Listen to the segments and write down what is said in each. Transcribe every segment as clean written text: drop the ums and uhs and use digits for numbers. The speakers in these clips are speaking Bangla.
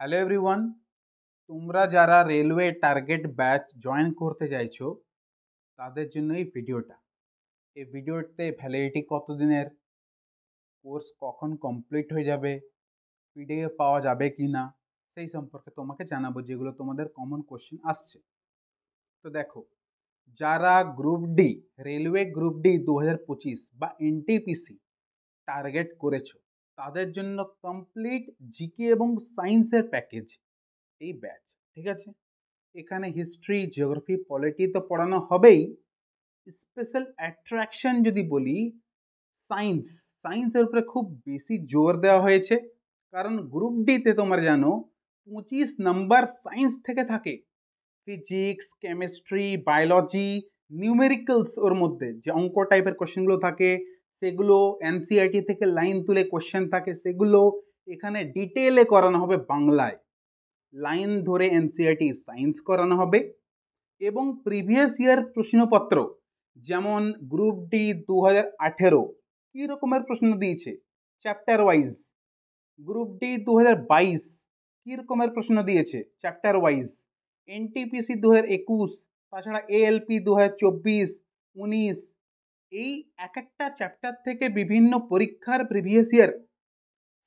হ্যালো এভরিওয়ান, তোমরা যারা রেলওয়ে টার্গেট ব্যাচ জয়েন করতে চাইছো তাদের জন্য এই ভিডিওটা। এই ভিডিওতে ভ্যালিডিটি কতদিনের, কোর্স কখন কমপ্লিট হয়ে যাবে, পিডিএফ পাওয়া যাবে কি না, সেই সম্পর্কে তোমাকে জানাবো, যেগুলো তোমাদের কমন কোশ্চেন আসছে। তো দেখো, যারা group D, railway group D 2025 বা এনটিপিসি টার্গেট করেছো তাদের জন্য কমপ্লিট জিকে এবং সায়েন্সের প্যাকেজ এই ব্যাচ। ঠিক আছে, এখানে হিস্ট্রি, জিওগ্রাফি, পলিটি তো পড়ানো হবেই। স্পেশাল অ্যাট্রাকশন যদি বলি, সায়েন্স, সায়েন্সের উপরে খুব বেশি জোর দেওয়া হয়েছে। কারণ গ্রুপ ডিতে তোমরা জানো 25 নম্বর সায়েন্স থেকে থাকে। ফিজিক্স, কেমিস্ট্রি, বায়োলজি, নিউমেরিক্যালস, ওর মধ্যে যে অঙ্ক টাইপের কোশ্চেনগুলো থাকে সেগুলো, এনসিআরটি থেকে লাইন তুলে কোশ্চেন থাকে সেগুলো এখানে ডিটেলে করানো হবে বাংলায়। লাইন ধরে এনসিআরটি সায়েন্স করানো হবে এবং প্রিভিয়াস ইয়ার প্রশ্নপত্র, যেমন গ্রুপ ডি 2018 কী রকমের প্রশ্ন দিয়েছে চ্যাপ্টার ওয়াইজ, গ্রুপ ডি 2022 কী রকমের প্রশ্ন দিয়েছে চ্যাপ্টার ওয়াইজ, এনটিপিসি 2021, তাছাড়া এএলপি 2024, 19, এই এক একটা চ্যাপ্টার থেকে বিভিন্ন পরীক্ষার প্রিভিয়াস ইয়ার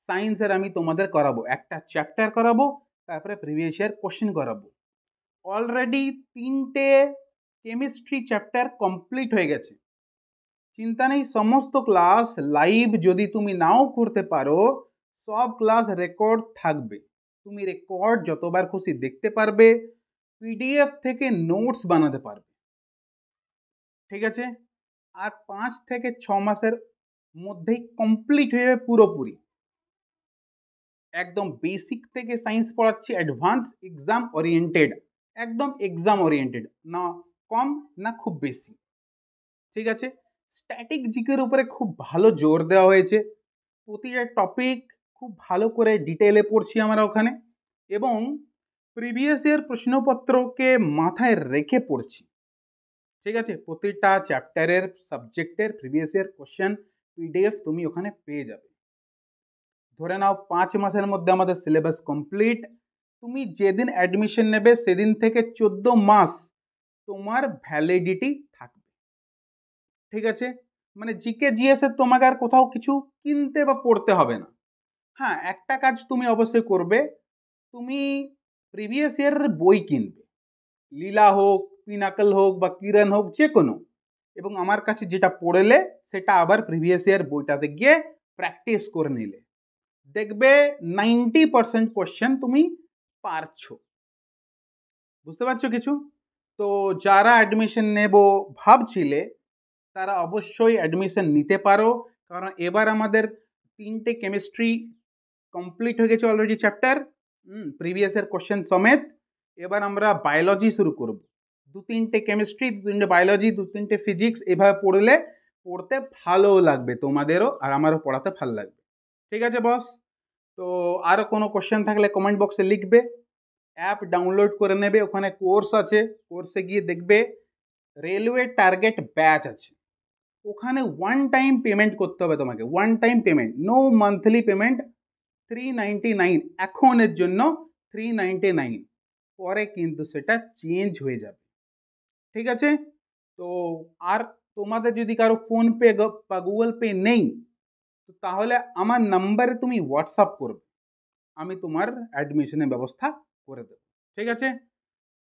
সায়েন্সের আমি তোমাদের করাবো। একটা চ্যাপ্টার করাবো, তারপরে প্রিভিয়াস ইয়ার কোশ্চেন করাবো। অলরেডি 3টে কেমিস্ট্রি চ্যাপ্টার কমপ্লিট হয়ে গেছে। চিন্তা নেই, সমস্ত ক্লাস লাইভ যদি তুমি নাও করতে পারো, সব ক্লাস রেকর্ড থাকবে। তুমি রেকর্ড যতবার খুশি দেখতে পারবে, পিডিএফ থেকে নোটস বানাতে পারবে। ঠিক আছে, আর 5 থেকে 6 মাসের মধ্যেই কমপ্লিট হয়ে যাবে পুরোপুরি। একদম বেসিক থেকে সায়েন্স পড়াচ্ছি, অ্যাডভান্স, এক্সাম ওরিয়েন্টেড, একদম এক্সাম ওরিয়েন্টেড, না কম না খুব বেশি। ঠিক আছে, স্ট্যাটিক জিকের উপরে খুব ভালো জোর দেওয়া হয়েছে। প্রতিটা টপিক খুব ভালো করে ডিটেলে পড়ছি আমরা ওখানে, এবং প্রিভিয়াস ইয়ার প্রশ্নপত্রকে মাথায় রেখে পড়ছি। ঠিক আছে, প্রতিটা চ্যাপ্টারের সাবজেক্টের প্রিভিয়াস ইয়ার কোশ্চেন পিডিএফ তুমি ওখানে পেয়ে যাবে। ধরে নাও 5 মাসের মধ্যে আমাদের সিলেবাস কমপ্লিট। তুমি যেদিন অ্যাডমিশন নেবে সেদিন থেকে 14 মাস তোমার ভ্যালিডিটি থাকবে। ঠিক আছে, মানে জিকে জিএস এর তোমাকে আর কোথাও কিছু কিনতে বা পড়তে হবে না। হ্যাঁ, একটা কাজ তুমি অবশ্যই করবে, তুমি প্রিভিয়াস ইয়ারের বই কিনবে, লীলা হোক, পিনাকল হোক বা কিরণ হোক, যে কোনো, এবং আমার কাছে যেটা পড়লে সেটা আবার প্রিভিয়াস ইয়ার বইটাতে গিয়ে প্র্যাকটিস করে নিলে দেখবে 90% কোশ্চেন তুমি পারছো। বুঝতে পারছো কিছু? তো যারা অ্যাডমিশন নেব ভাবছিলে তারা অবশ্যই অ্যাডমিশন নিতে পারো, কারণ এবার আমাদের 3টে কেমিস্ট্রি কমপ্লিট হয়ে গেছে already chapter, previous year question সমেত। এবার আমরা বায়োলজি শুরু করব। 2-3টে কেমিস্ট্রি, 2-3টে বায়োলজি, 2-3টে ফিজিক্স, এভাবে পড়তে ভালো লাগবে তোমাদেরও, আর আমারও পড়াতে ভালো লাগবে। ঠিক আছে বস? তো আরও কোনো কোশ্চেন থাকলে কমেন্ট বক্সে লিখবে। অ্যাপ ডাউনলোড করে নেবে, ওখানে কোর্স আছে, কোর্সে গিয়ে দেখবে রেলওয়ে টার্গেট ব্যাচ আছে। ওখানে ওয়ান টাইম পেমেন্ট করতে হবে তোমাকে, one time payment, no monthly payment. 399 এখনের জন্য, 399, পরে কিন্তু সেটা চেঞ্জ হয়ে যাবে। ঠিক আছে, তো আর তোমাদের যদি কারো ফোনপে বা গুগল পে নেই, তো তাহলে আমার নাম্বারে তুমি হোয়াটসঅ্যাপ করবে, আমি তোমার অ্যাডমিশনের ব্যবস্থা করে দেবো। ঠিক আছে,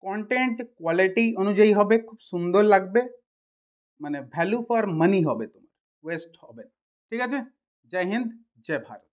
কন্টেন্ট কোয়ালিটি অনুযায়ী হবে, খুব সুন্দর লাগবে, মানে ভ্যালু ফর মানি হবে, তোমার ওয়েস্ট হবে না। ঠিক আছে, জয় হিন্দ, জয় ভারত।